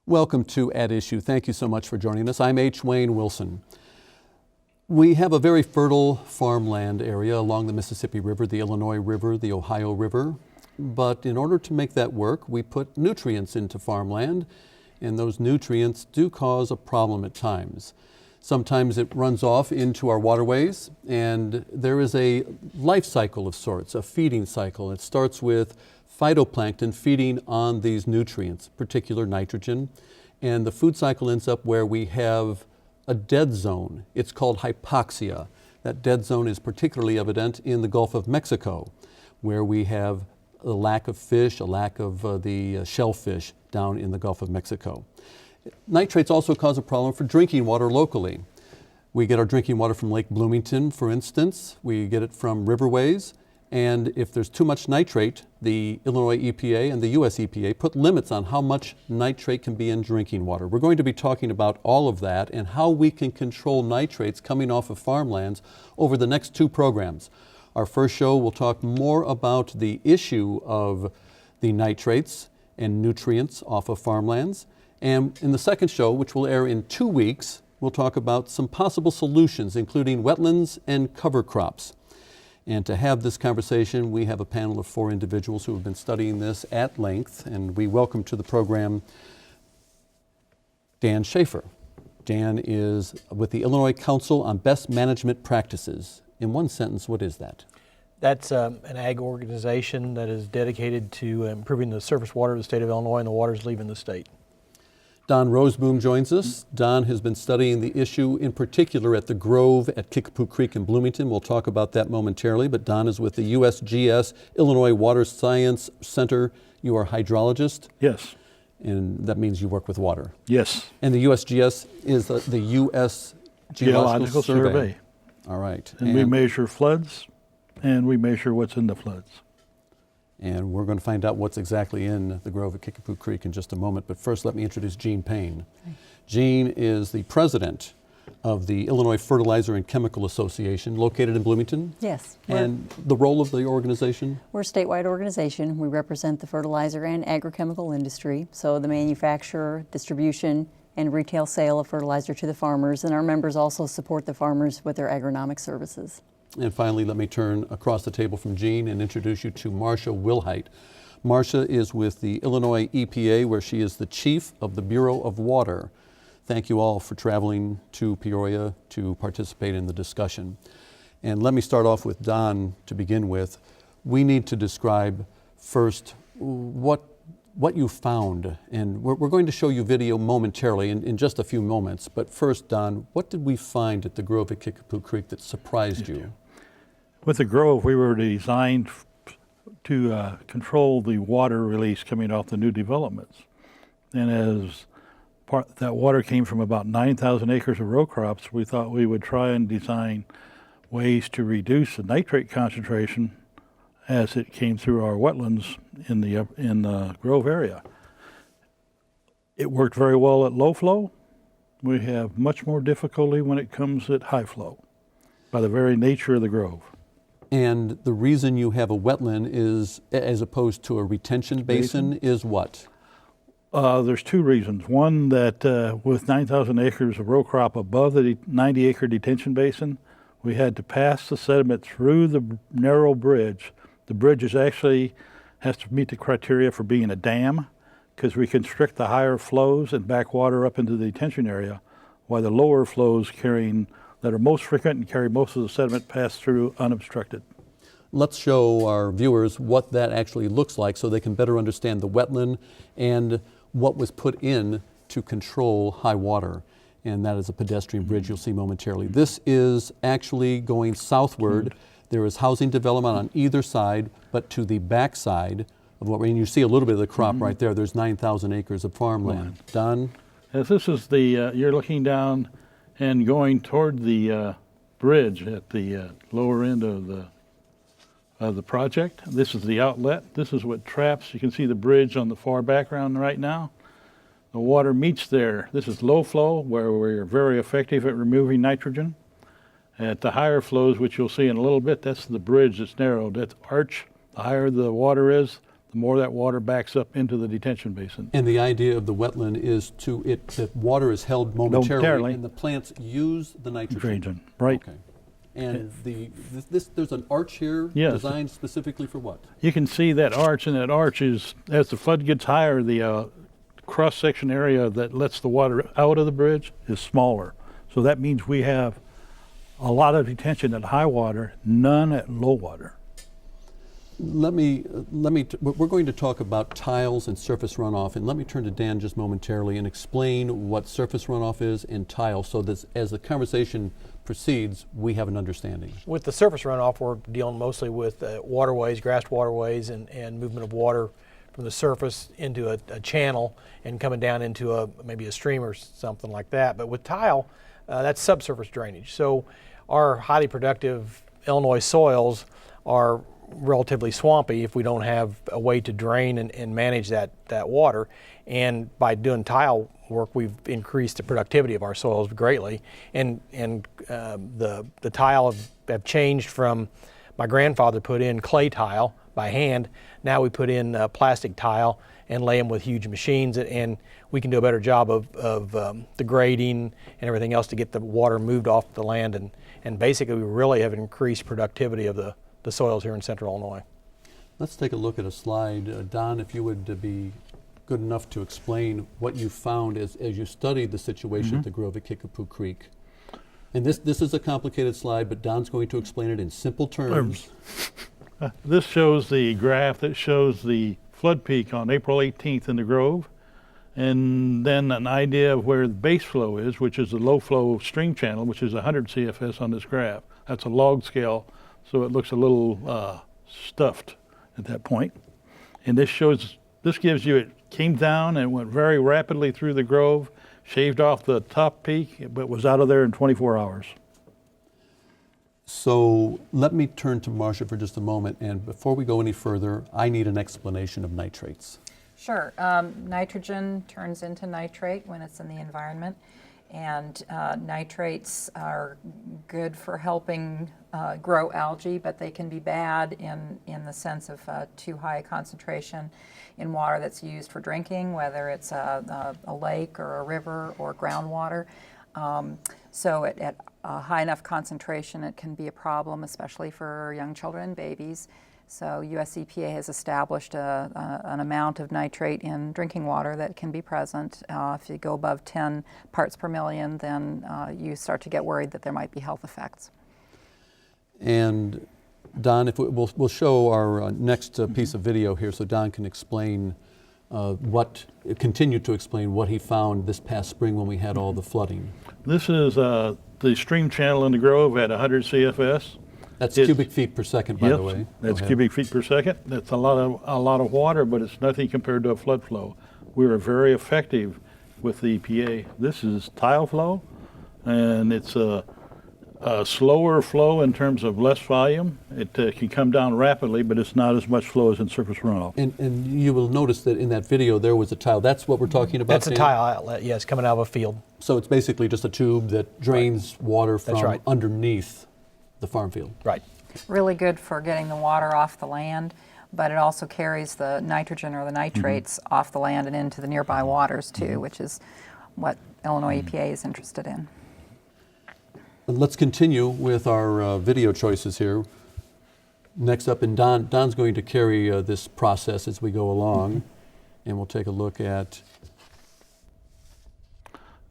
Welcome to At Issue. Thank you so much for joining us. I'm H. Wayne Wilson. We have a very fertile farmland area along the Mississippi River, the Illinois River, the Ohio River. But in order to make that work, we put nutrients into farmland, and those nutrients do cause a problem at times. Sometimes it runs off into our waterways, and there is a life cycle of sorts, a feeding cycle. It starts with phytoplankton feeding on these nutrients, particular nitrogen, and the food cycle ends up where we have a dead zone. It's called hypoxia. That dead zone is particularly evident in the Gulf of Mexico, where we have a lack of fish, a lack of the shellfish down in the Gulf of Mexico. Nitrates also cause a problem for drinking water locally. We get our drinking water from Lake Bloomington, for instance. We get it from riverways. And if there's too much nitrate, the Illinois EPA and the US EPA put limits on how much nitrate can be in drinking water. We're going to be talking about all of that and how we can control nitrates coming off of farmlands over the next two programs. Our first show will talk more about the issue of the nitrates and nutrients off of farmlands. And in the second show, which will air in 2 weeks, we'll talk about some possible solutions, including wetlands and cover crops. And to have this conversation, we have a panel of 4 individuals who have been studying this at length, and we welcome to the program Dan Schaefer. Dan is with the Illinois Council on Best Management Practices. In one sentence, what is that? That's an ag organization that is dedicated to improving the surface water of the state of Illinois and the waters leaving the state. Don Roseboom joins us. Don has been studying the issue in particular at the Grove at Kickapoo Creek in Bloomington. We'll talk about that momentarily, but Don is with the USGS Illinois Water Science Center. You are a hydrologist? Yes. And that means you work with water? Yes. And the USGS is the U.S. Geological Survey. All right. And we measure floods, and we measure what's in the floods. And we're going to find out what's exactly in the Grove at Kickapoo Creek in just a moment. But first, let me introduce Gene Payne. Gene is the president of the Illinois Fertilizer and Chemical Association, located in Bloomington. Yes. And the role of the organization? We're a statewide organization. We represent the fertilizer and agrochemical industry, so the manufacture, distribution, and retail sale of fertilizer to the farmers. And our members also support the farmers with their agronomic services. And finally, let me turn across the table from Gene and introduce you to Marcia Willhite. Marcia is with the Illinois EPA, where she is the chief of the Bureau of Water. Thank you all for traveling to Peoria to participate in the discussion. And let me start off with Don to begin with. We need to describe first what you found. And we're going to show you video momentarily in just a few moments. But first, Don, what did we find at the Grove at Kickapoo Creek that surprised you? With the Grove, we were designed to control the water release coming off the new developments. And as that water came from about 9,000 acres of row crops, we thought we would try and design ways to reduce the nitrate concentration as it came through our wetlands in the Grove area. It worked very well at low flow. We have much more difficulty when it comes at high flow by the very nature of the Grove. And the reason you have a wetland is, as opposed to a retention basin, is what? There's 2 reasons. One, that with 9,000 acres of row crop above the 90-acre detention basin, we had to pass the sediment through the narrow bridge. The bridge has to meet the criteria for being a dam, because we constrict the higher flows and back water up into the detention area, while the lower flows that are most frequent and carry most of the sediment pass through unobstructed. Let's show our viewers what that actually looks like so they can better understand the wetland and what was put in to control high water. And that is a pedestrian bridge you'll see momentarily. This is actually going southward. There is housing development on either side, but to the back side of what, and you see a little bit of the crop right there. There's 9,000 acres of farmland. Don? As this is you're looking down and going toward the bridge at the lower end of the project. This is the outlet. This is what traps. You can see the bridge on the far background right now. The water meets there. This is low flow, where we're very effective at removing nitrogen. At the higher flows, which you'll see in a little bit, that's the bridge that's narrowed. That's arch. The higher the water is, the more that water backs up into the detention basin. And the idea of the wetland is that water is held momentarily, and the plants use the nitrogen. Right. Okay. And there's an arch here designed specifically for what? You can see that arch, and that arch is, as the flood gets higher, the cross-section area that lets the water out of the bridge is smaller. So that means we have a lot of detention at high water, none at low water. We're going to talk about tiles and surface runoff, and let me turn to Dan just momentarily and explain what surface runoff is and tile, so that as the conversation proceeds, we have an understanding. With the surface runoff, we're dealing mostly with waterways, grassed waterways, and movement of water from the surface into a channel and coming down into maybe a stream or something like that. But with tile, that's subsurface drainage. So our highly productive Illinois soils are relatively swampy if we don't have a way to drain and manage that water. And by doing tile work, we've increased the productivity of our soils greatly. And the tile have changed from, my grandfather put in clay tile by hand. Now we put in plastic tile and lay them with huge machines, and we can do a better job of the grading and everything else to get the water moved off the land. And basically we really have increased productivity of the soils here in central Illinois. Let's take a look at a slide. Don, if you would be good enough to explain what you found as you studied the situation at the Grove at Kickapoo Creek. And this is a complicated slide, but Don's going to explain it in simple terms. This shows the graph that shows the flood peak on April 18th in the Grove, and then an idea of where the base flow is, which is the low flow stream channel, which is 100 CFS on this graph. That's a log scale, so it looks a little stuffed at that point. And this gives you, it came down and went very rapidly through the Grove, shaved off the top peak, but was out of there in 24 hours. So let me turn to Marcia for just a moment, and before we go any further, I need an explanation of nitrates. Sure. Nitrogen turns into nitrate when it's in the environment, and nitrates are good for helping grow algae, but they can be bad in the sense of too high a concentration in water that's used for drinking, whether it's a lake or a river or groundwater. So at a high enough concentration, it can be a problem, especially for young children and babies. So US EPA has established an amount of nitrate in drinking water that can be present. If you go above 10 parts per million, then you start to get worried that there might be health effects. And Don, if we'll show our next piece of video here, so Don can explain continue to explain what he found this past spring when we had all the flooding. This is the stream channel in the Grove at 100 CFS. That's cubic feet per second, by the way. That's cubic feet per second. That's a lot of water, but it's nothing compared to a flood flow. We were very effective with the EPA. This is tile flow, and it's a slower flow in terms of less volume. It can come down rapidly, but it's not as much flow as in surface runoff. And you will notice that in that video there was a tile. That's what we're talking about. That's a tile outlet, yes, coming out of a field. So it's basically just a tube that drains water from underneath the farm field. Right. Really good for getting the water off the land, but it also carries the nitrogen or the nitrates off the land and into the nearby waters too, which is what Illinois EPA is interested in. Let's continue with our video choices here. Next up, and Don's going to carry this process as we go along, and we'll take a look at.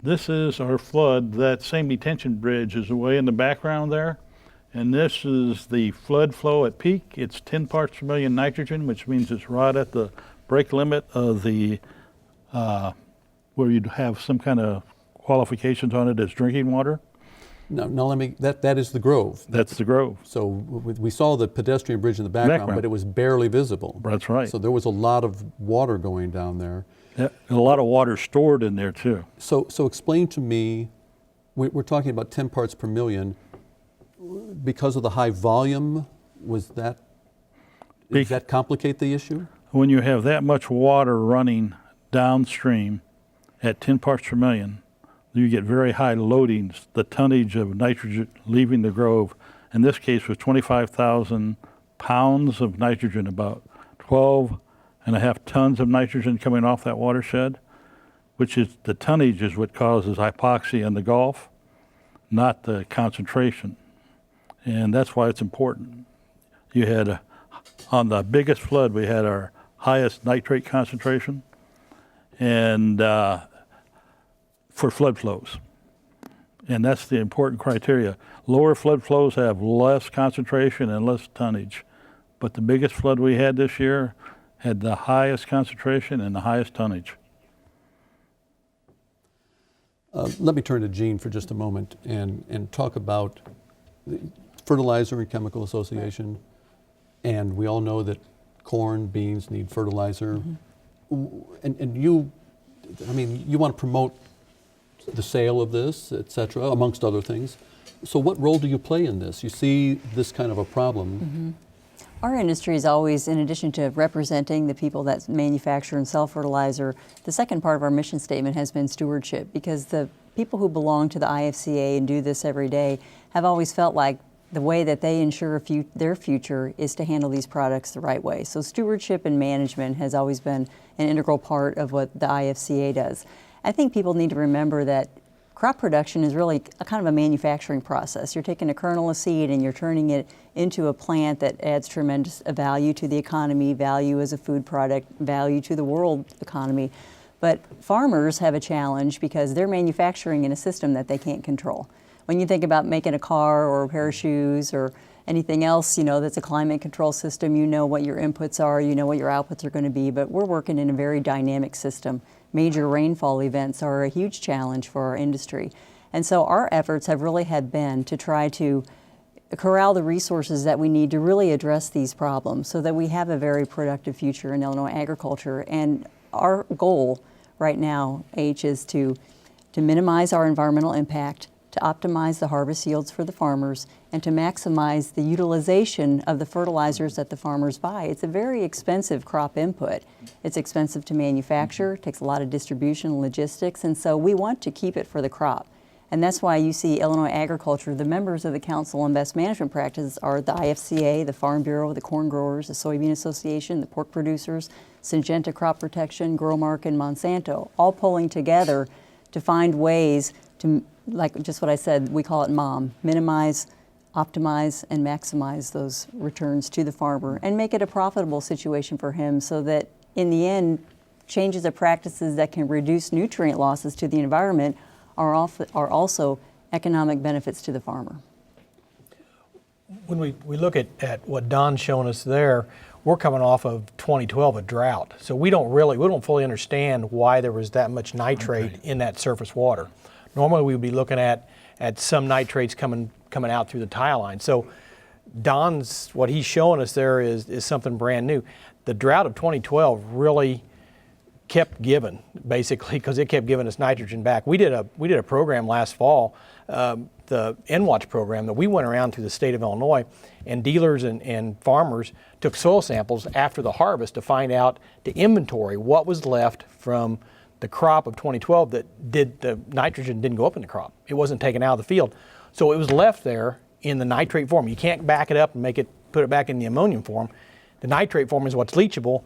This is our flood. That same detention bridge is away in the background there, and this is the flood flow at peak. It's 10 parts per million nitrogen, which means it's right at the break limit of the where you'd have some kind of qualifications on it as drinking water. No, that is the Grove. That's the Grove. So we saw the pedestrian bridge in the background, but it was barely visible. That's right. So there was a lot of water going down there. Yeah, and a lot of water stored in there too. So explain to me, we're talking about 10 parts per million. Because of the high volume, does that complicate the issue? When you have that much water running downstream at 10 parts per million, you get very high loadings. The tonnage of nitrogen leaving the Grove, in this case, was 25,000 pounds of nitrogen, about 12 tons of nitrogen coming off that watershed, which is the tonnage is what causes hypoxia in the Gulf, not the concentration. And that's why it's important. You had, on the biggest flood, we had our highest nitrate concentration, and for flood flows. And that's the important criteria. Lower flood flows have less concentration and less tonnage. But the biggest flood we had this year had the highest concentration and the highest tonnage. Let me turn to Gene for just a moment and talk about the Fertilizer and Chemical Association. And we all know that corn, beans need fertilizer. And you, I mean, you want to promote the sale of this, et cetera, amongst other things. So what role do you play in this? You see this kind of a problem. Our industry is always, in addition to representing the people that manufacture and sell fertilizer, the second part of our mission statement has been stewardship, because the people who belong to the IFCA and do this every day have always felt like the way that they ensure their future is to handle these products the right way. So stewardship and management has always been an integral part of what the IFCA does. I think people need to remember that crop production is really a kind of a manufacturing process. You're taking a kernel of seed and you're turning it into a plant that adds tremendous value to the economy, value as a food product, value to the world economy. But farmers have a challenge because they're manufacturing in a system that they can't control. When you think about making a car or a pair of shoes or anything else, you know, that's a climate control system, you know what your inputs are, you know what your outputs are going to be, but we're working in a very dynamic system. Major rainfall events are a huge challenge for our industry. And so our efforts have really been to try to corral the resources that we need to really address these problems so that we have a very productive future in Illinois agriculture. And our goal right now, H, is to minimize our environmental impact, to optimize the harvest yields for the farmers, and to maximize the utilization of the fertilizers that the farmers buy. It's a very expensive crop input. It's expensive to manufacture, takes a lot of distribution and logistics, and so we want to keep it for the crop. And that's why you see Illinois agriculture, the members of the Council on Best Management Practices are the IFCA, the Farm Bureau, the Corn Growers, the Soybean Association, the Pork Producers, Syngenta Crop Protection, Growmark, and Monsanto, all pulling together to find ways to, like just what I said, we call it MOM, minimize, optimize, and maximize those returns to the farmer and make it a profitable situation for him so that in the end, changes of practices that can reduce nutrient losses to the environment are also economic benefits to the farmer. When we look at what Don's showing us there, we're coming off of 2012, a drought. So we don't fully understand why there was that much nitrate in that surface water. Normally we would be looking at some nitrates coming out through the tile line. So Don's, what he's showing us there is something brand new. The drought of 2012 really kept giving, basically, because it kept giving us nitrogen back. We did a program last fall, the NWatch program, that we went around through the state of Illinois, and dealers and farmers took soil samples after the harvest to find out, to inventory what was left from the crop of 2012 that the nitrogen didn't go up in the crop. It wasn't taken out of the field. So it was left there in the nitrate form. You can't back it up and put it back in the ammonium form. The nitrate form is what's leachable.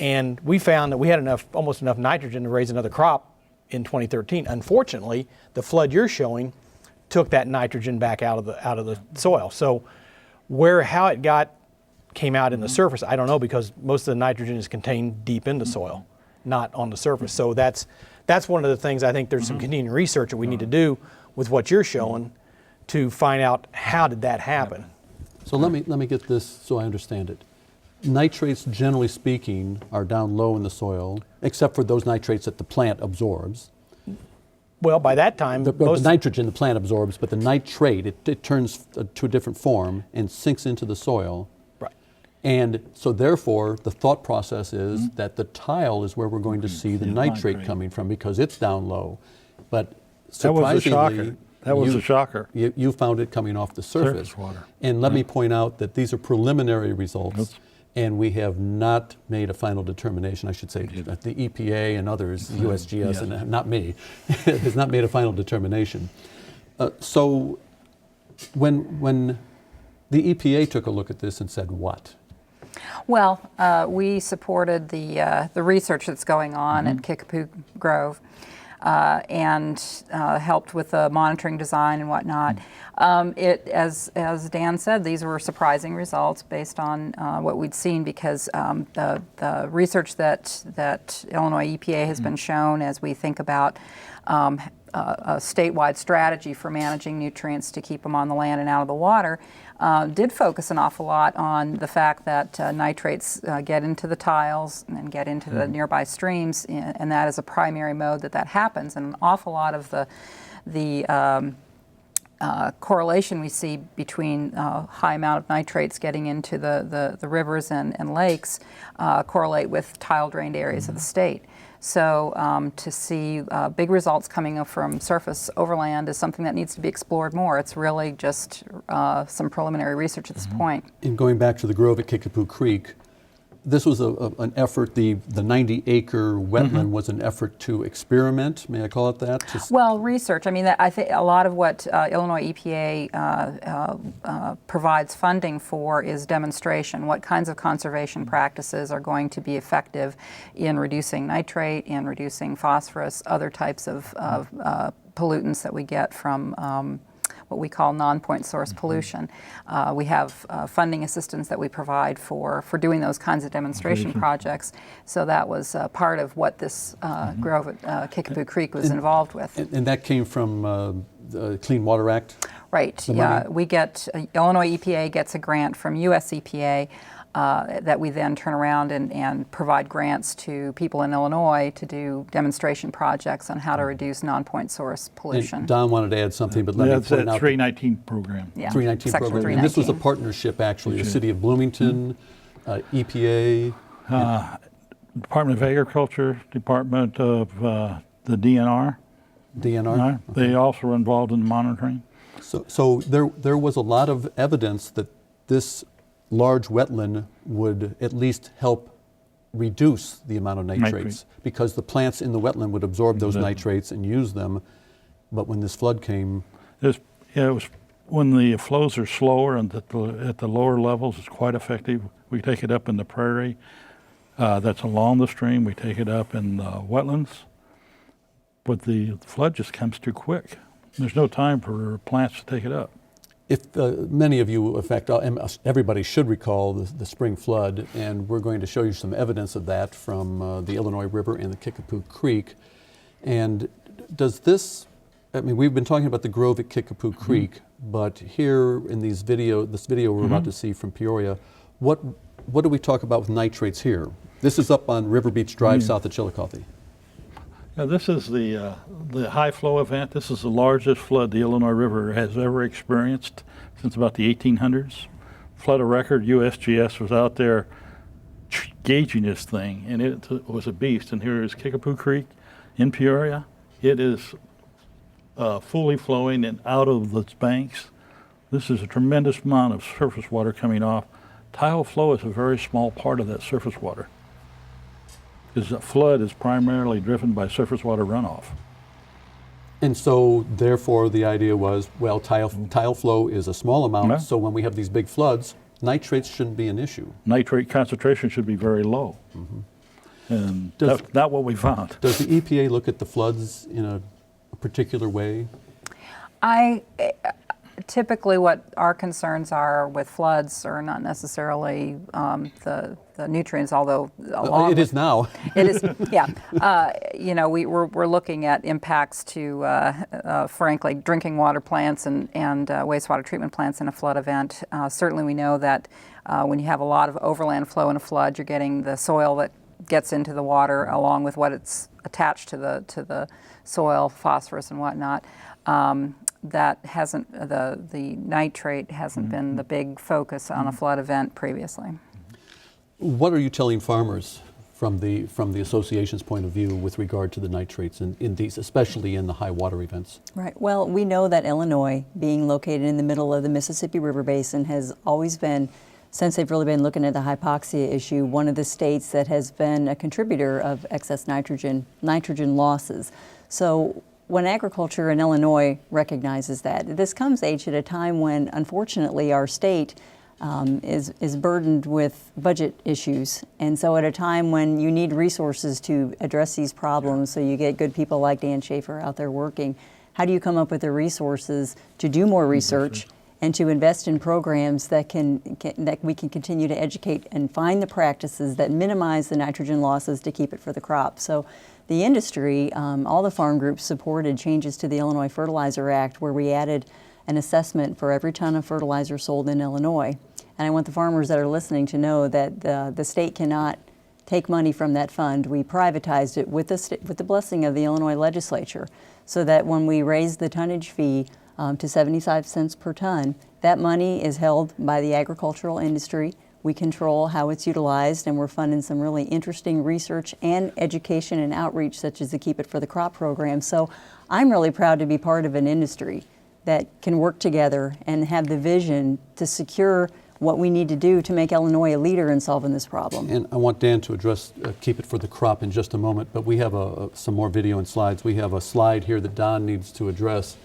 And we found that we had almost enough nitrogen to raise another crop in 2013. Unfortunately, the flood you're showing took that nitrogen back out of the soil. So how it came out in the surface, I don't know, because most of the nitrogen is contained deep in the soil, not on the surface. So that's one of the things I think there's some continuing research that we need to do with what you're showing to find out how did that happen. So let me get this so I understand it. Nitrates, generally speaking, are down low in the soil, except for those nitrates that the plant absorbs. Well, by that time, the nitrogen the plant absorbs, but the nitrate, it turns to a different form and sinks into the soil. Right. And so therefore, the thought process is that the tile is where we're going to see the nitrate coming from because it's down low. But surprisingly, that was a shocker. You found it coming off the surface. Water. And let me point out that these are preliminary results. And we have not made a final determination, I should say, the EPA and others, USGS, and not me, has not made a final determination. So when the EPA took a look at this and said what? Well, we supported the research that's going on at Kickapoo Grove and helped with the monitoring design and whatnot. As Dan said, these were surprising results based on what we'd seen, because the research that Illinois EPA has been shown as we think about a statewide strategy for managing nutrients to keep them on the land and out of the water, did focus an awful lot on the fact that nitrates get into the tiles and get into the nearby streams, and that is a primary mode that happens. And an awful lot of the correlation we see between high amount of nitrates getting into the rivers and lakes correlate with tile drained areas of the state. So to see big results coming up from surface overland is something that needs to be explored more. It's really just some preliminary research at this point. In going back to the grove at Kickapoo Creek, this was an effort, the 90-acre wetland was an effort to experiment, may I call it that? Well, research. I mean, I think a lot of what Illinois EPA provides funding for is demonstration. What kinds of conservation practices are going to be effective in reducing nitrate, in reducing phosphorus, other types of pollutants that we get from what we call non-point source pollution. We have funding assistance that we provide for doing those kinds of demonstration projects. So that was part of what this grove at Kickapoo Creek was involved with. And that came from the Clean Water Act? Right. Yeah, we get, Illinois EPA gets a grant from US EPA that we then turn around and provide grants to people in Illinois to do demonstration projects on how to reduce non-point source pollution. And Don wanted to add something, but let me That's point that out. 319 program. Yeah, 319 Section program. 319. And this was a partnership, actually, the City of Bloomington, EPA. Department of Agriculture, Department of the DNR. DNR? They also were involved in monitoring. So there was a lot of evidence that this large wetland would at least help reduce the amount of nitrates because the plants in the wetland would absorb those nitrates and use them. But when this flood came... It was when the flows are slower and at the lower levels, it's quite effective. We take it up in the prairie that's along the stream. We take it up in the wetlands. But the flood just comes too quick. There's no time for plants to take it up. If many of you, in fact, everybody should recall the spring flood, and we're going to show you some evidence of that from the Illinois River and the Kickapoo Creek. And does this, I mean, we've been talking about the grove at Kickapoo Creek, but here in this video we're about to see from Peoria, what do we talk about with nitrates here? This is up on River Beach Drive south of Chillicothe. Now, this is the high flow event. This is the largest flood the Illinois River has ever experienced since about the 1800s. Flood of record, USGS was out there gauging this thing, and it was a beast. And here is Kickapoo Creek in Peoria. It is fully flowing and out of the banks. This is a tremendous amount of surface water coming off. Tidal flow is a very small part of that surface water, because the flood is primarily driven by surface water runoff. And so, therefore, the idea was, well, tile flow is a small amount, so when we have these big floods, nitrates shouldn't be an issue. Nitrate concentration should be very low. And that's not what we found. Does the EPA look at the floods in a particular way? Typically what our concerns are with floods are not necessarily the nutrients, although it is now. It is, yeah. We're looking at impacts to, frankly, drinking water plants and wastewater treatment plants in a flood event. Certainly we know that when you have a lot of overland flow in a flood, you're getting the soil that gets into the water along with what it's attached to the soil, phosphorus and whatnot. That hasn't, the nitrate hasn't been the big focus on a flood event previously. What are you telling farmers from the association's point of view with regard to the nitrates in these, especially in the high water events? Right. Well, we know that Illinois, being located in the middle of the Mississippi River Basin, has always been, since they've really been looking at the hypoxia issue, one of the states that has been a contributor of excess nitrogen losses. So when agriculture in Illinois recognizes that, this comes age at a time when, unfortunately, our state is burdened with budget issues. And so at a time when you need resources to address these problems, so you get good people like Dan Schaefer out there working, how do you come up with the resources to do more research and to invest in programs that that we can continue to educate and find the practices that minimize the nitrogen losses to keep it for the crop? So the industry, all the farm groups supported changes to the Illinois Fertilizer Act, where we added an assessment for every ton of fertilizer sold in Illinois. And I want the farmers that are listening to know that the state cannot take money from that fund. We privatized it with the blessing of the Illinois legislature, so that when we raise the tonnage fee to 75 cents per ton, that money is held by the agricultural industry. We control how it's utilized, and we're funding some really interesting research and education and outreach, such as the Keep It for the Crop program. So I'm really proud to be part of an industry that can work together and have the vision to secure what we need to do to make Illinois a leader in solving this problem. And I want Dan to address Keep It for the Crop in just a moment, but we have some more video and slides. We have a slide here that Don needs to address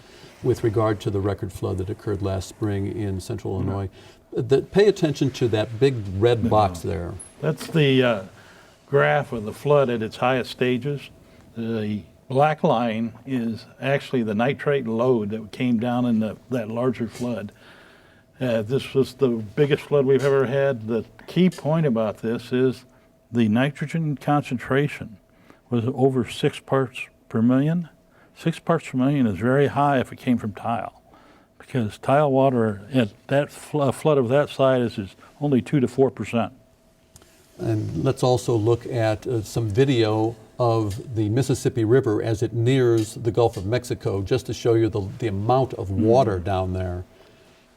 with regard to the record flood that occurred last spring in central Illinois. Pay attention to that big red box there. That's the graph of the flood at its highest stages. The black line is actually the nitrate load that came down in that larger flood. This was the biggest flood we've ever had. The key point about this is the nitrogen concentration was over 6 parts per million. 6 parts per million is very high if it came from tile, because tile water at that flood of that size is only 2 to 4%. And let's also look at some video of the Mississippi River as it nears the Gulf of Mexico, just to show you the amount of water down there.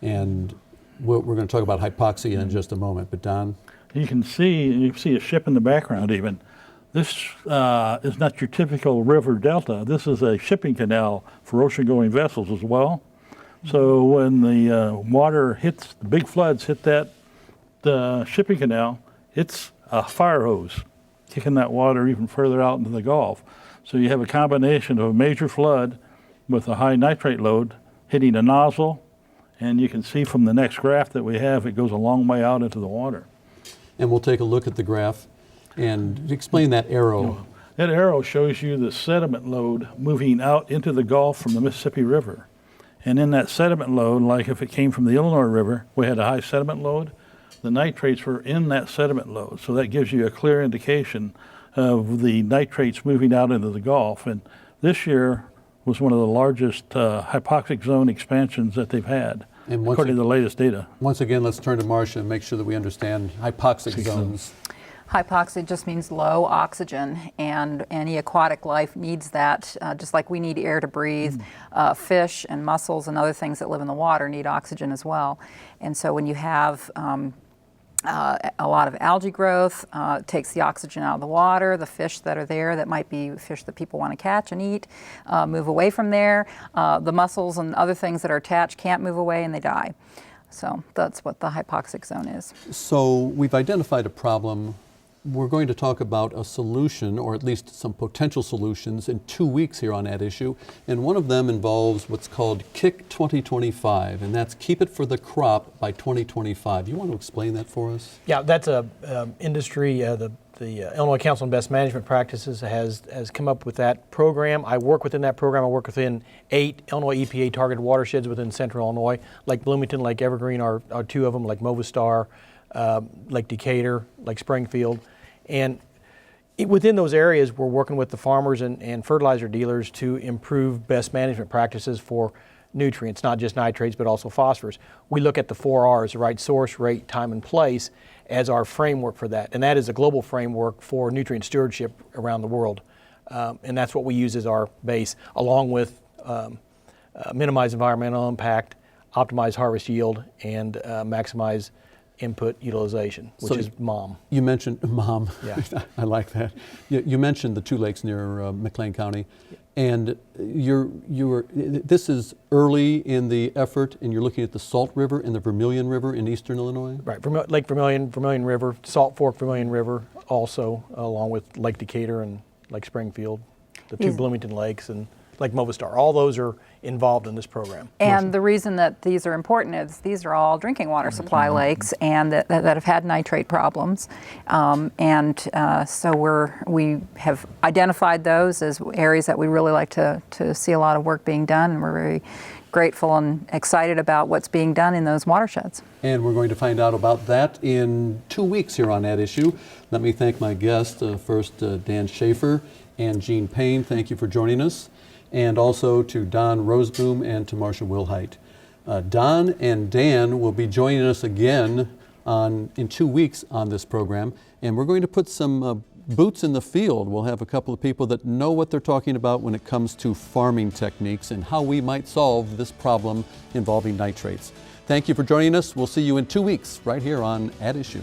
And we're going to talk about hypoxia in just a moment. But Don? You can see a ship in the background even. This is not your typical river delta. This is a shipping canal for ocean-going vessels as well. So when the water hits, the big floods hit the shipping canal, it's a fire hose kicking that water even further out into the Gulf. So you have a combination of a major flood with a high nitrate load hitting a nozzle, and you can see from the next graph that we have, it goes a long way out into the water. And we'll take a look at the graph and explain that arrow. That arrow shows you the sediment load moving out into the Gulf from the Mississippi River. And in that sediment load, like if it came from the Illinois River, we had a high sediment load. The nitrates were in that sediment load. So that gives you a clear indication of the nitrates moving out into the Gulf. And this year was one of the largest hypoxic zone expansions that they've had, according to the latest data. Once again, let's turn to Marcia and make sure that we understand hypoxic zones. Hypoxia just means low oxygen, and any aquatic life needs that, just like we need air to breathe. Fish and mussels and other things that live in the water need oxygen as well. And so when you have a lot of algae growth, it takes the oxygen out of the water. The fish that are there, that might be fish that people want to catch and eat, move away from there. The mussels and other things that are attached can't move away and they die. So that's what the hypoxic zone is. So we've identified a problem. We're going to talk about a solution, or at least some potential solutions, in 2 weeks here on that issue. And one of them involves what's called KICK 2025, and that's Keep It for the Crop by 2025. You want to explain that for us? Yeah, that's a industry, the Illinois Council on Best Management Practices has come up with that program. I work within that program. I work within 8 Illinois EPA targeted watersheds within central Illinois. Lake Bloomington, Lake Evergreen are 2 of them, Lake Movastar, Lake Decatur, Lake Springfield. And within those areas, we're working with the farmers and fertilizer dealers to improve best management practices for nutrients, not just nitrates, but also phosphorus. We look at the 4 R's, the right source, rate, time, and place, as our framework for that. And that is a global framework for nutrient stewardship around the world. And that's what we use as our base, along with minimize environmental impact, optimize harvest yield, and maximize input utilization, which is MOM. You mentioned MOM. Yeah. I like that. You mentioned the 2 lakes near McLean County, and this is early in the effort, and you're looking at the Salt River and the Vermilion River in eastern Illinois? Right, Lake Vermilion, Vermilion River, Salt Fork, Vermilion River, also along with Lake Decatur and Lake Springfield, the 2 Bloomington lakes. And like Movistar. All those are involved in this program. And the reason that these are important is these are all drinking water supply lakes and that have had nitrate problems. So we have identified those as areas that we really like to see a lot of work being done, and we're very grateful and excited about what's being done in those watersheds. And we're going to find out about that in 2 weeks here on At Issue. Let me thank my guests. First, Dan Schaefer and Jean Payne. Thank you for joining us. And also to Don Roseboom and to Marcia Willhite. Don and Dan will be joining us again in 2 weeks on this program, and we're going to put some boots in the field. We'll have a couple of people that know what they're talking about when it comes to farming techniques and how we might solve this problem involving nitrates. Thank you for joining us. We'll see you in 2 weeks right here on At Issue.